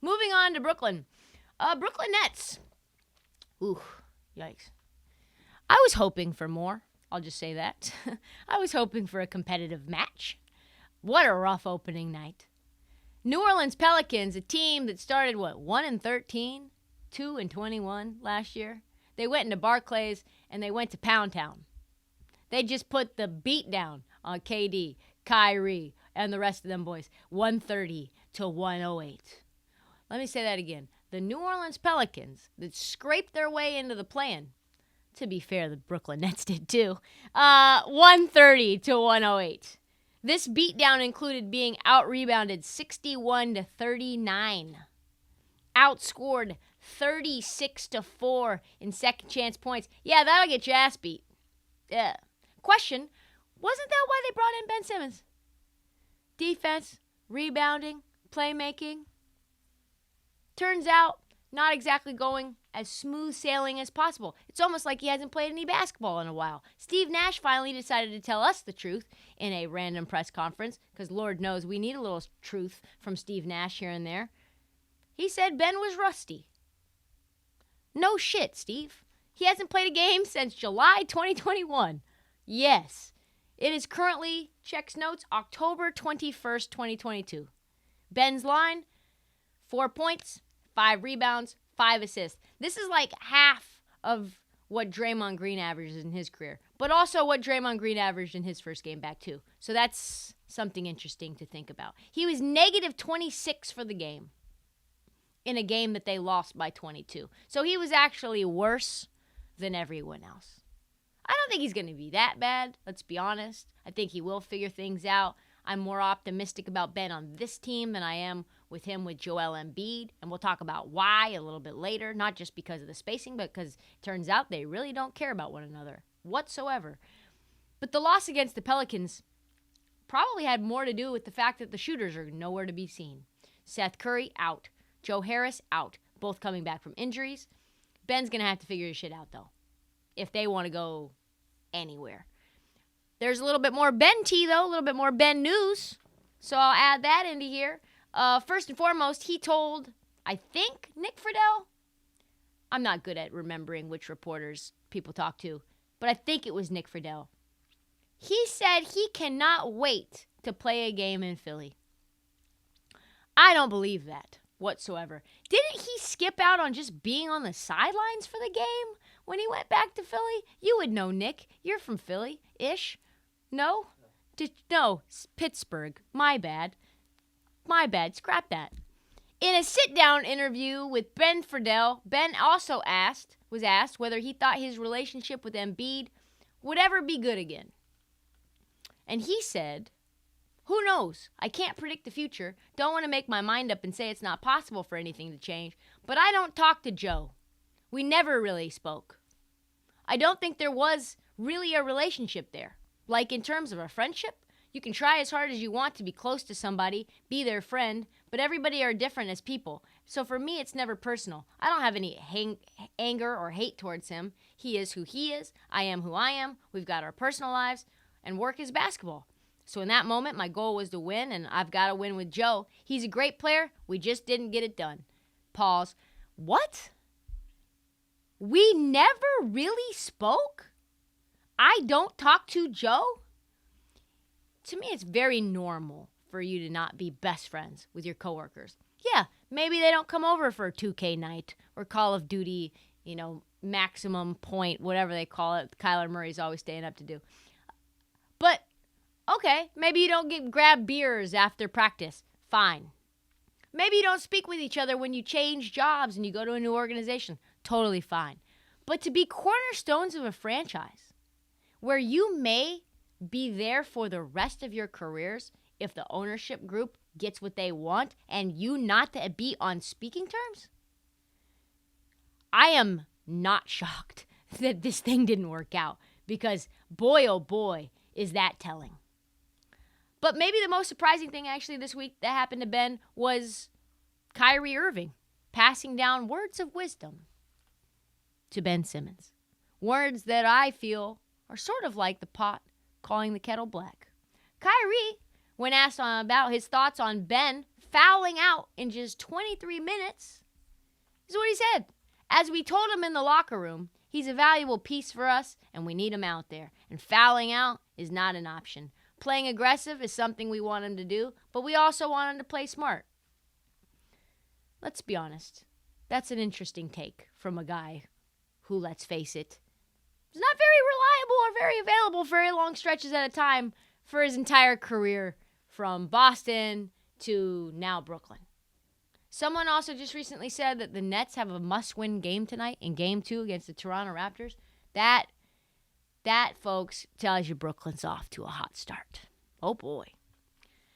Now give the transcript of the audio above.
Moving on to Brooklyn. Brooklyn Nets. Ooh, yikes. I was hoping for more. I'll just say that. I was hoping for a competitive match. What a rough opening night. New Orleans Pelicans, a team that started, 1-13, 2-21 last year. They went into Barclays, and they went to Pound Town. They just put the beat down on KD, Kyrie, and the rest of them boys. 130-108. Let me say that again. The New Orleans Pelicans that scraped their way into the play-in. To be fair, the Brooklyn Nets did too. 130-108. This beatdown included being out-rebounded 61-39. Outscored 36-4 in second chance points. Yeah, that'll get your ass beat. Yeah. Question, wasn't that why they brought in Ben Simmons? Defense, rebounding, playmaking. Turns out, not exactly going as smooth sailing as possible. It's almost like he hasn't played any basketball in a while. Steve Nash finally decided to tell us the truth in a random press conference, because Lord knows we need a little truth from Steve Nash here and there. He said Ben was rusty. No shit, Steve. He hasn't played a game since July 2021. Yes. It is currently, checks notes, October 21st, 2022. Ben's line, 4 points, 5 rebounds, 5 assists. This is like half of what Draymond Green averages in his career, but also what Draymond Green averaged in his first game back too. So that's something interesting to think about. He was negative 26 for the game in a game that they lost by 22. So he was actually worse than everyone else. I don't think he's going to be that bad, let's be honest. I think he will figure things out. I'm more optimistic about Ben on this team than I am with him with Joel Embiid, and we'll talk about why a little bit later, not just because of the spacing, but because it turns out they really don't care about one another whatsoever. But the loss against the Pelicans probably had more to do with the fact that the shooters are nowhere to be seen. Seth Curry, out. Joe Harris, out. Both coming back from injuries. Ben's going to have to figure his shit out, though, if they want to go anywhere. There's a little bit more Ben tea, though, a little bit more Ben news. So I'll add that into here. First and foremost, he told, I think, Nick Friedel. I'm not good at remembering which reporters people talk to, but I think it was Nick Friedel. He said he cannot wait to play a game in Philly. I don't believe that whatsoever. Didn't he skip out on just being on the sidelines for the game when he went back to Philly? You would know, Nick. You're from Philly-ish. No? No, Pittsburgh. My bad. Scrap that. In a sit-down interview with Ben Friedel, Ben also was asked whether he thought his relationship with Embiid would ever be good again. And he said, who knows? I can't predict the future. Don't want to make my mind up and say it's not possible for anything to change. But I don't talk to Joe. We never really spoke. I don't think there was really a relationship there. Like in terms of a friendship, you can try as hard as you want to be close to somebody, be their friend, but everybody are different as people. So for me, it's never personal. I don't have any anger or hate towards him. He is who he is. I am who I am. We've got our personal lives, and work is basketball. So in that moment, my goal was to win, and I've got to win with Joe. He's a great player. We just didn't get it done. Pause. What? We never really spoke? I don't talk to Joe? To me, it's very normal for you to not be best friends with your coworkers. Yeah, maybe they don't come over for a 2K night or Call of Duty, maximum point, whatever they call it. Kyler Murray's always staying up to do. But, okay, maybe you don't grab beers after practice. Fine. Maybe you don't speak with each other when you change jobs and you go to a new organization. Totally fine. But to be cornerstones of a franchise where you may be there for the rest of your careers if the ownership group gets what they want and you not to be on speaking terms? I am not shocked that this thing didn't work out because boy, oh boy, is that telling. But maybe the most surprising thing actually this week that happened to Ben was Kyrie Irving passing down words of wisdom to Ben Simmons. Words that I feel are sort of like the pot calling the kettle black. Kyrie, when asked about his thoughts on Ben fouling out in just 23 minutes. This is what he said. As we told him in the locker room, he's a valuable piece for us, and we need him out there. And fouling out is not an option. Playing aggressive is something we want him to do, but we also want him to play smart. Let's be honest. That's an interesting take from a guy who, let's face it, is not very reliable or very available for very long stretches at a time for his entire career from Boston to now Brooklyn. Someone also just recently said that the Nets have a must-win game tonight in Game 2 against the Toronto Raptors. That, folks, tells you Brooklyn's off to a hot start. Oh, boy.